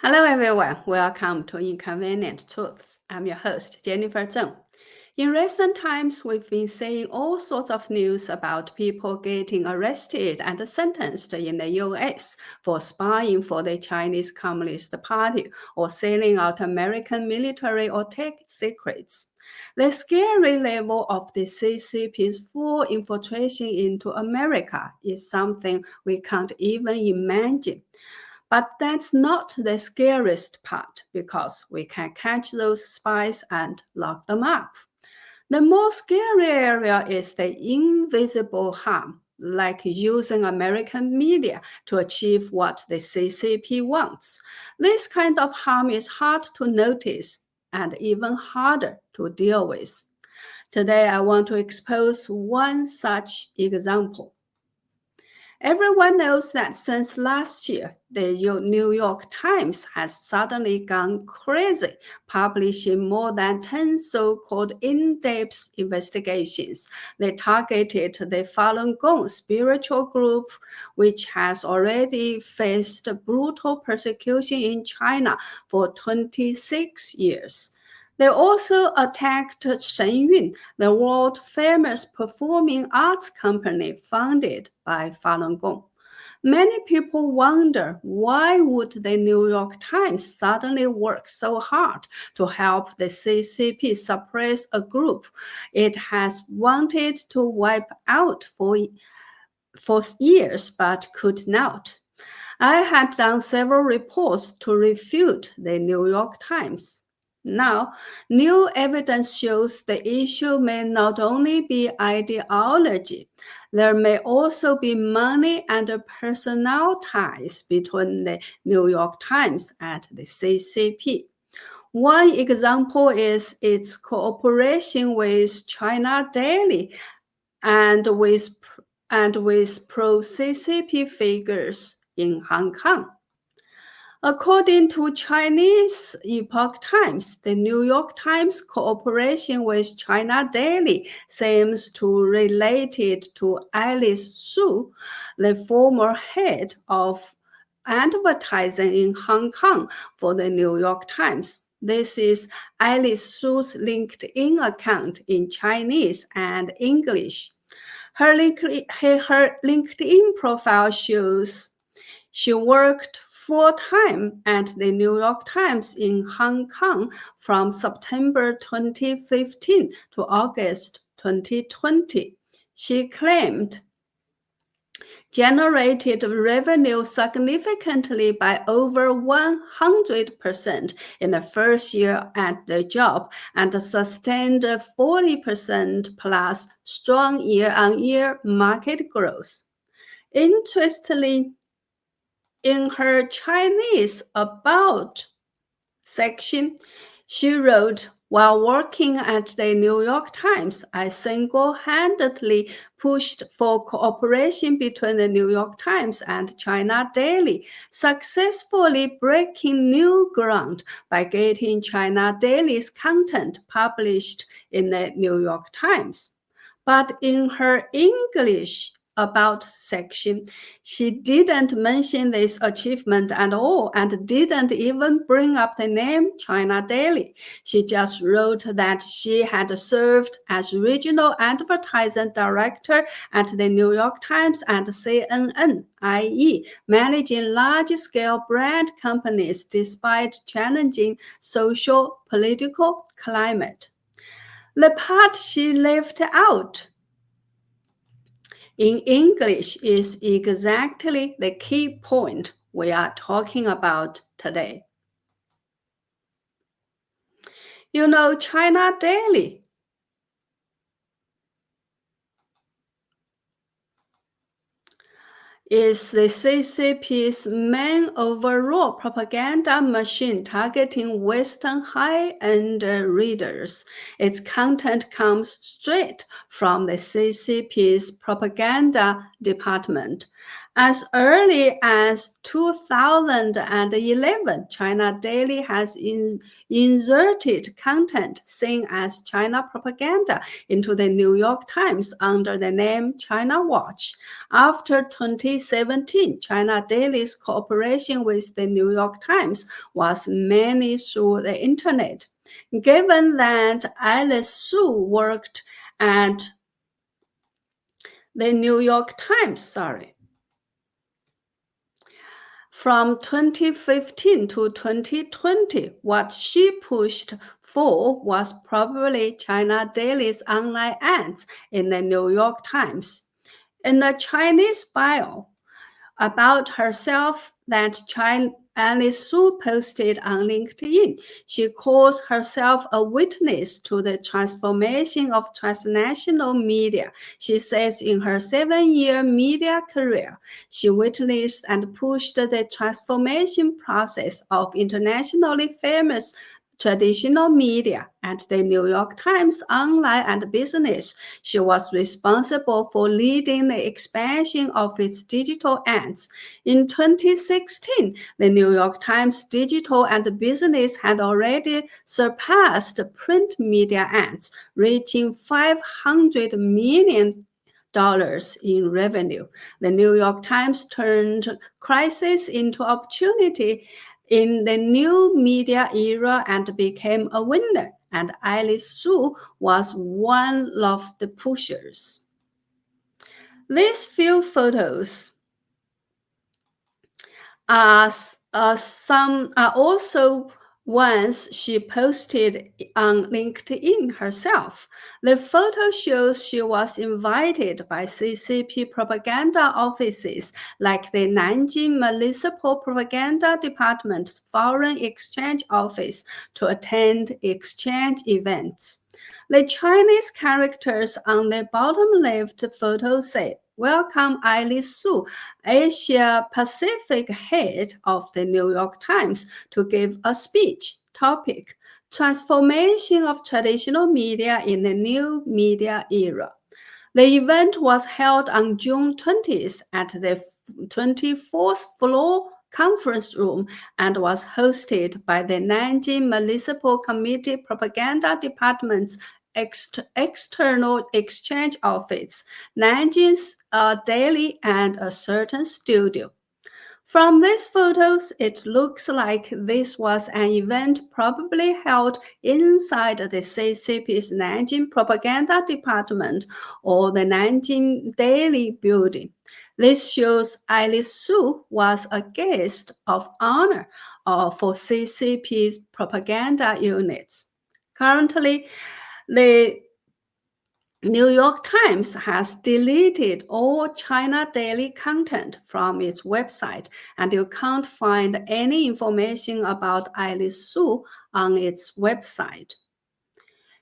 Hello everyone, welcome to Inconvenient Truths. I'm your host, Jennifer Zeng. In recent times, we've been seeing all sorts of news about people getting arrested and sentenced in the US for spying for the Chinese Communist Party or selling out American military or tech secrets. The scary level of the CCP's full infiltration into America is something we can't even imagine. But that's not the scariest part because we can catch those spies and lock them up. The more scary area is the invisible harm, like using American media to achieve what the CCP wants. This kind of harm is hard to notice and even harder to deal with. Today, I want to expose one such example. Everyone knows that since last year, the New York Times has suddenly gone crazy, publishing more than 10 so-called in-depth investigations. They targeted the Falun Gong spiritual group, which has already faced brutal persecution in China for 26 years. They also attacked Shenyun, the world-famous performing arts company founded by Falun Gong. Many people wonder why would the New York Times suddenly work so hard to help the CCP suppress a group it has wanted to wipe out for years but could not. I had done several reports to refute the New York Times. Now, new evidence shows the issue may not only be ideology, there may also be money and personnel ties between the New York Times and the CCP. One example is its cooperation with China Daily and with pro-CCP figures in Hong Kong. According to Chinese Epoch Times, the New York Times cooperation with China Daily seems to related to Alice Su, the former head of advertising in Hong Kong for the New York Times. This is Alice Su's LinkedIn account in Chinese and English. Her LinkedIn profile shows she worked full-time at the New York Times in Hong Kong from September 2015 to August 2020. She claimed generated revenue significantly by over 100% in the first year at the job and sustained 40% plus strong year-on-year market growth. Interestingly, in her Chinese About section, she wrote, "While working at the New York Times, I single-handedly pushed for cooperation between the New York Times and China Daily, successfully breaking new ground by getting China Daily's content published in the New York Times." But in her English About section, she didn't mention this achievement at all and didn't even bring up the name China Daily. She just wrote that she had served as regional advertising director at the New York Times and CNN, i.e., managing large-scale brand companies despite challenging social, political climate. The part she left out in English is exactly the key point we are talking about today. You know, China Daily is the CCP's main overall propaganda machine targeting Western high-end readers. Its content comes straight from the CCP's propaganda department, As early as 2011, China Daily has inserted content seen as China propaganda into the New York Times under the name China Watch. After 2017, China Daily's cooperation with the New York Times was mainly through the internet. Given that Alice Su worked at the New York Times, from 2015 to 2020, what she pushed for was probably China Daily's online ads in the New York Times. In the Chinese bio about herself that Alice Su posted on LinkedIn, she calls herself a witness to the transformation of transnational media. She says in her 7-year media career, she witnessed and pushed the transformation process of internationally famous traditional media and the New York Times online and business. She was responsible for leading the expansion of its digital ads. In 2016, the New York Times digital and business had already surpassed print media ads, reaching $500 million in revenue. The New York Times turned crisis into opportunity in the new media era and became a winner, and Alice Su was one of the pushers. These few photos are also ones she posted on LinkedIn herself. The photo shows she was invited by CCP propaganda offices like the Nanjing Municipal Propaganda Department's Foreign Exchange Office to attend exchange events. The Chinese characters on the bottom left photo say, "Welcome Alice Su, Asia Pacific head of the New York Times, to give a speech. Topic: Transformation of traditional media in the new media era." The event was held on June 20th at the 24th floor conference room and was hosted by the Nanjing Municipal Committee Propaganda Department's external exchange office, Nanjing's daily, and a certain studio. From these photos, it looks like this was an event probably held inside the CCP's Nanjing Propaganda Department or the Nanjing Daily building. This shows Alice Su was a guest of honor for CCP's propaganda units. Currently, the New York Times has deleted all China Daily content from its website, and you can't find any information about Alice Su on its website.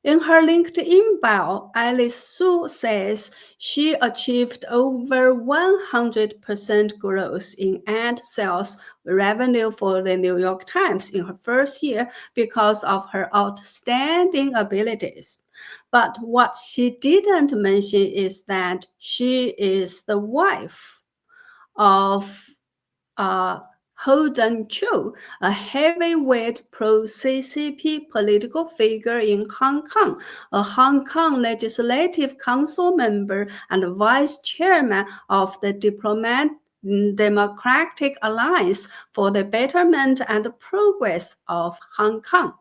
In her LinkedIn bio, Alice Su says she achieved over 100% growth in ad sales revenue for the New York Times in her first year because of her outstanding abilities. But what she didn't mention is that she is the wife of Holden Chow, a heavyweight pro-CCP political figure in Hong Kong, a Hong Kong Legislative Council member and vice chairman of the Democratic Alliance for the Betterment and Progress of Hong Kong.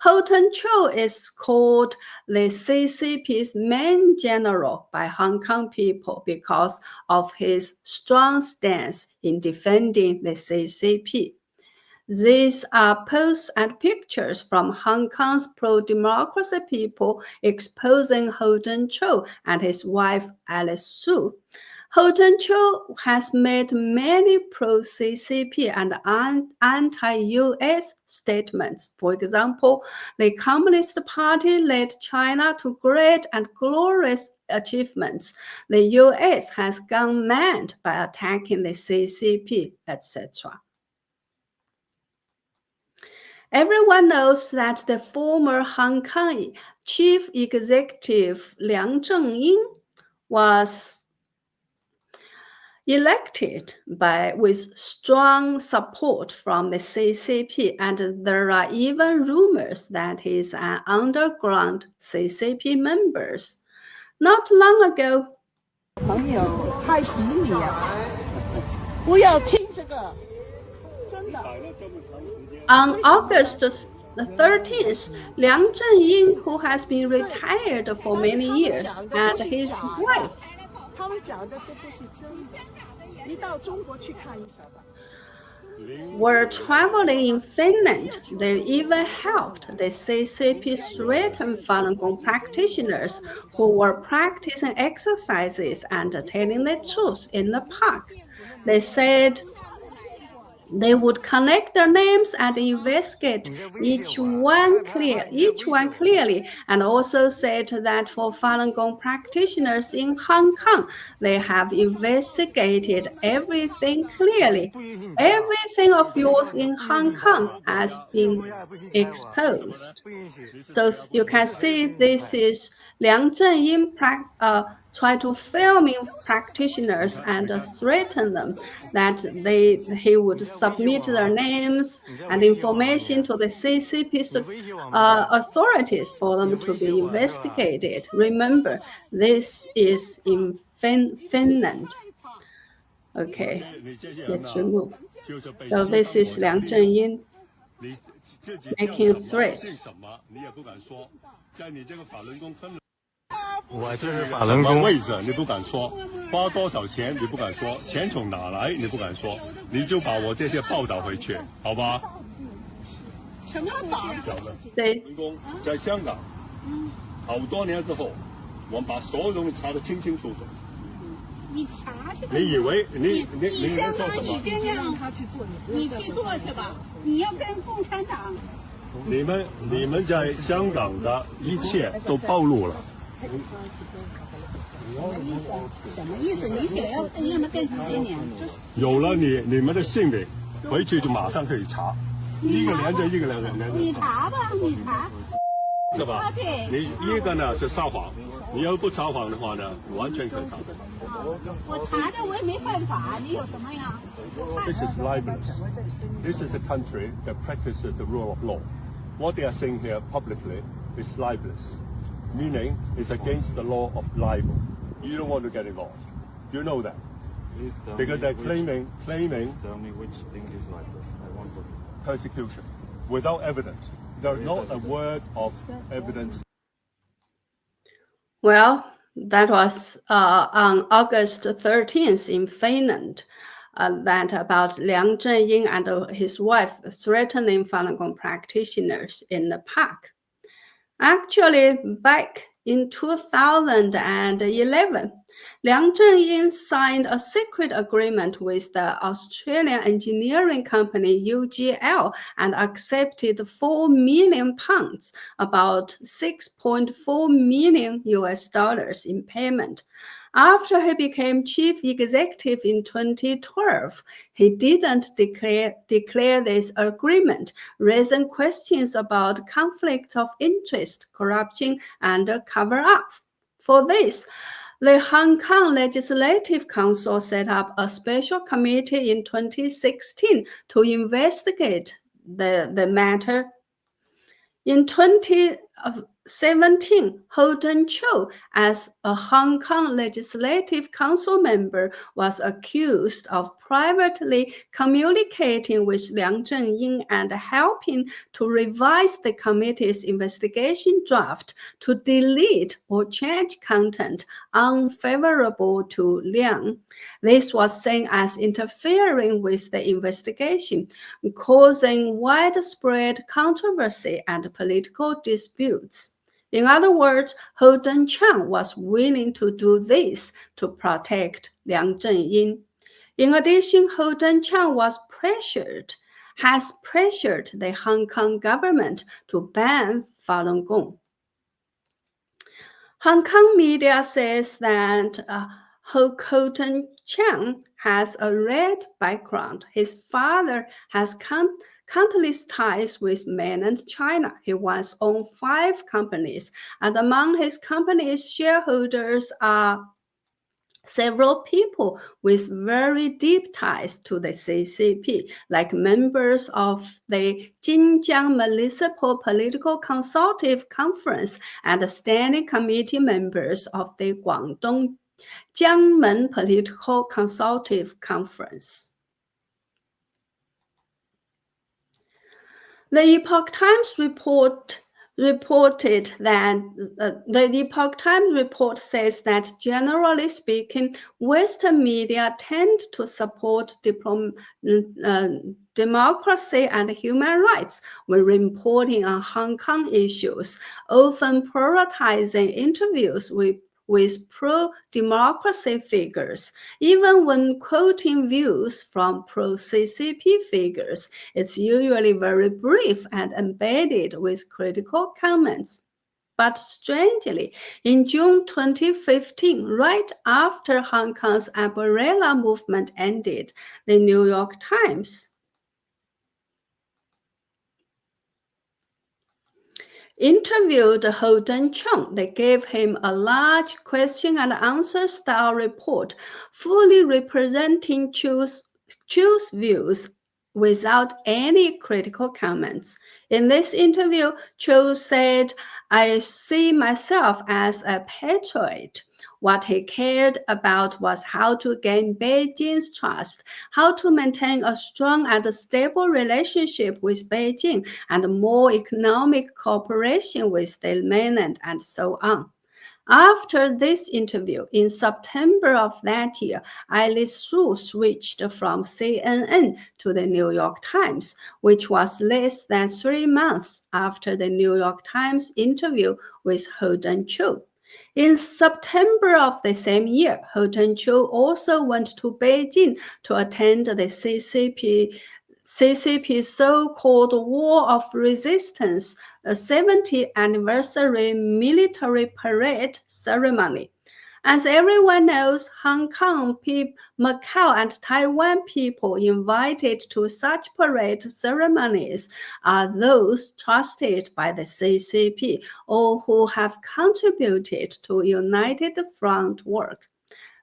Holden Chow is called the CCP's main general by Hong Kong people because of his strong stance in defending the CCP. These are posts and pictures from Hong Kong's pro-democracy people exposing Holden Chow and his wife Alice Su. Holden Chow has made many pro-CCP and anti-US statements. For example, the Communist Party led China to great and glorious achievements. The US has gone mad by attacking the CCP, etc. Everyone knows that the former Hong Kong chief executive Leung Chun-ying was elected with strong support from the CCP, and there are even rumors that he's an underground CCP member. Not long ago, 朋友害死你啊！不要听这个，真的。On August 13th, Leung Chun-ying, who has been retired for many years, and his wife 他们讲的都不是真的，你到中国去看一下吧。 were traveling in Finland. They even helped the CCP threaten Falun Gong practitioners who were practicing exercises and telling the truth in the park. They said they would connect their names and investigate each one clearly, and also said that for Falun Gong practitioners in Hong Kong, they have investigated everything clearly. Everything of yours in Hong Kong has been exposed. So you can see this is Leung Chun-ying try to film practitioners and threaten them that he would submit their names and information to the CCP authorities for them to be investigated. Remember, this is in Finland. Okay, let's remove. So this is Leung Chun-ying making threats. 我这是法轮功位置，你不敢说；花多少钱你不敢说；钱从哪来你不敢说，你就把我这些报道回去，好吧？什么宝？法轮功在香港，好多年之后，我们把所有东西查得清清楚楚。你查去吧。你以为你相当于你这样，你去做去吧。你要跟共产党。你们在香港的一切都暴露了。 什么意思？你想要让他干什么呢？有了你们的姓名，回去就马上可以查，一个连着一个连着。你查吧，你查。是吧？你一个呢是撒谎，你要不撒谎的话呢，完全可以查。我查着我也没犯法，你有什么呀 ？This is libelous. This is a country that practices the rule of law. What they are saying here publicly is libelous. Meaning it's against the law of libel. You don't want to get involved. You know that. Because they're claiming. Tell me which thing is libelous. I want to. Persecution. Without evidence. There's not a word of evidence. Well, that was on August 13th in Finland. That about Leung Chun-ying and his wife threatening Falun Gong practitioners in the park. Actually, back in 2011, Leung Chun-ying signed a secret agreement with the Australian engineering company UGL and accepted £4 million, about $6.4 million in payment. After he became chief executive in 2012, he didn't declare this agreement, raising questions about conflict of interest, corruption, and cover-up. For this, the Hong Kong Legislative Council set up a special committee in 2016 to investigate the matter. In 2017, Holden, Chow, as a Hong Kong Legislative Council member, was accused of privately communicating with Leung Chun-ying and helping to revise the committee's investigation draft to delete or change content unfavorable to Leung. This was seen as interfering with the investigation, causing widespread controversy and political disputes. In other words, Holden Chang was willing to do this to protect Leung Chun-ying. In addition, Holden Chang has pressured the Hong Kong government to ban Falun Gong. Hong Kong media says that Holden Chang has a red background. His father has countless ties with mainland China. He once owned 5 companies, and among his company's shareholders are Several people with very deep ties to the CCP, like members of the Xinjiang Municipal Political Consultative Conference and standing committee members of the Guangdong Jiangmen Political Consultative Conference. The Epoch Times reported that the Epoch Times report says that, generally speaking, Western media tend to support democracy and human rights when reporting on Hong Kong issues, often prioritizing interviews with pro-democracy figures. Even when quoting views from pro-CCP figures, it's usually very brief and embedded with critical comments. But strangely, in June 2015, right after Hong Kong's umbrella movement ended, the New York Times interviewed Holden. They gave him a large question and answer style report, fully representing Chow's views without any critical comments. In this interview, Chow said, "I see myself as a patriot. What he cared about was how to gain Beijing's trust, how to maintain a strong and stable relationship with Beijing, and more economic cooperation with the mainland, and so on." After this interview, in September of that year, Alice Su switched from CNN to the New York Times, which was less than 3 months after the New York Times interview with Holden Chow. In September of the same year, Holden Chow also went to Beijing to attend the CCP's so-called War of Resistance, a 70th anniversary military parade ceremony. As everyone knows, Hong Kong, Macau, and Taiwan people invited to such parade ceremonies are those trusted by the CCP or who have contributed to United Front work.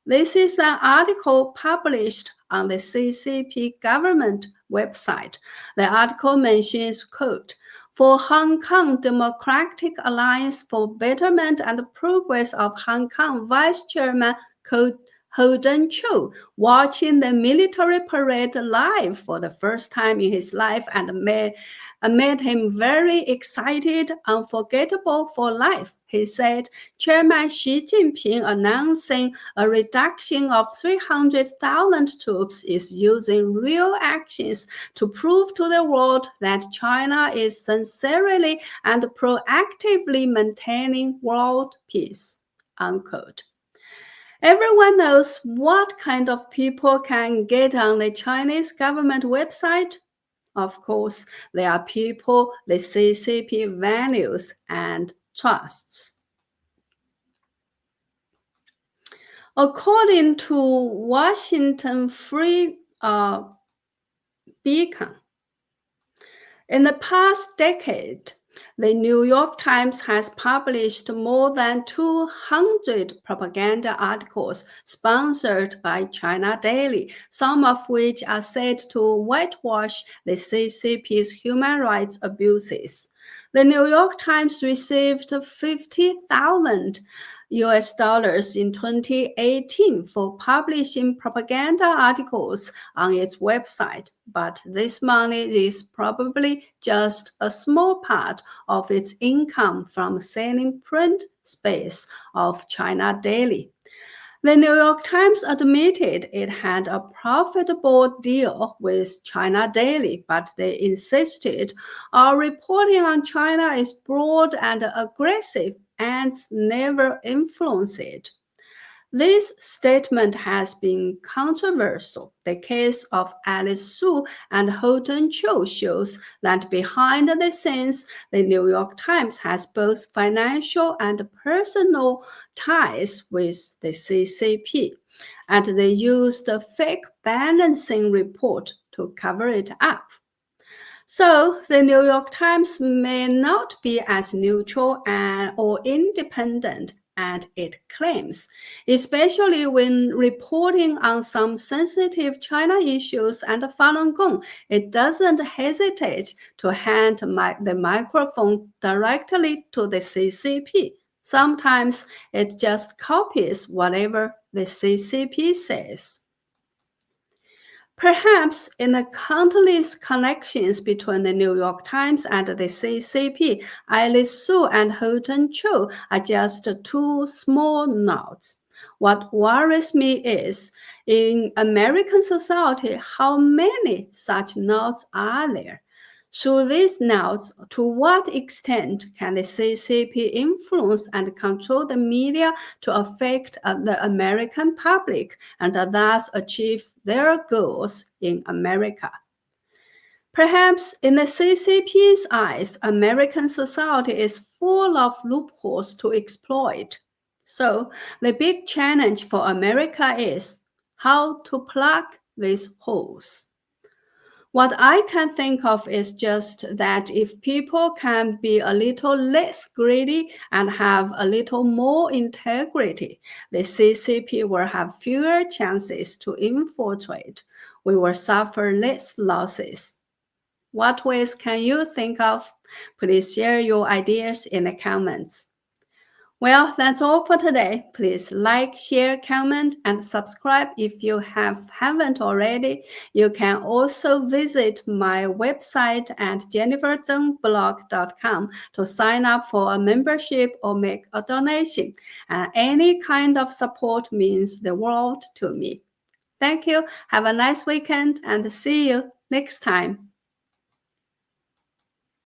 This is an article published on the CCP government website. The article mentions, quote, "For Hong Kong Democratic Alliance for Betterment and Progress of Hong Kong Vice Chairman Holden Chow, watching the military parade live for the first time in his life and made him very excited, unforgettable for life. He said, Chairman Xi Jinping announcing a reduction of 300,000 troops is using real actions to prove to the world that China is sincerely and proactively maintaining world peace," unquote. Everyone knows what kind of people can get on the Chinese government website. Of course, they are people the CCP values and trusts. According to Washington Free Beacon, in the past decade, the New York Times has published more than 200 propaganda articles sponsored by China Daily, some of which are said to whitewash the CCP's human rights abuses. The New York Times received $50,000 in 2018 for publishing propaganda articles on its website, but this money is probably just a small part of its income from selling print space of China Daily. The New York Times admitted it had a profitable deal with China Daily, but they insisted our reporting on China is broad and aggressive and never influenced. This statement has been controversial. The case of Alice Su and Holden Chow shows that behind the scenes, the New York Times has both financial and personal ties with the CCP, and they used a fake balancing report to cover it up. So the New York Times may not be as neutral or independent and it claims, especially when reporting on some sensitive China issues and Falun Gong. It doesn't hesitate to hand the microphone directly to the CCP. Sometimes it just copies whatever the CCP says. Perhaps in the countless connections between the New York Times and the CCP, Alice Su and Holden Chow are just two small knots. What worries me is, in American society, how many such knots are there? Through these knots, to what extent can the CCP influence and control the media to affect the American public and thus achieve their goals in America? Perhaps in the CCP's eyes, American society is full of loopholes to exploit. So the big challenge for America is how to plug these holes. What I can think of is just that if people can be a little less greedy and have a little more integrity, the CCP will have fewer chances to infiltrate. We will suffer less losses. What ways can you think of? Please share your ideas in the comments. Well, that's all for today. Please like, share, comment, and subscribe if you haven't already. You can also visit my website at jenniferzengblog.com to sign up for a membership or make a donation. Any kind of support means the world to me. Thank you. Have a nice weekend and see you next time.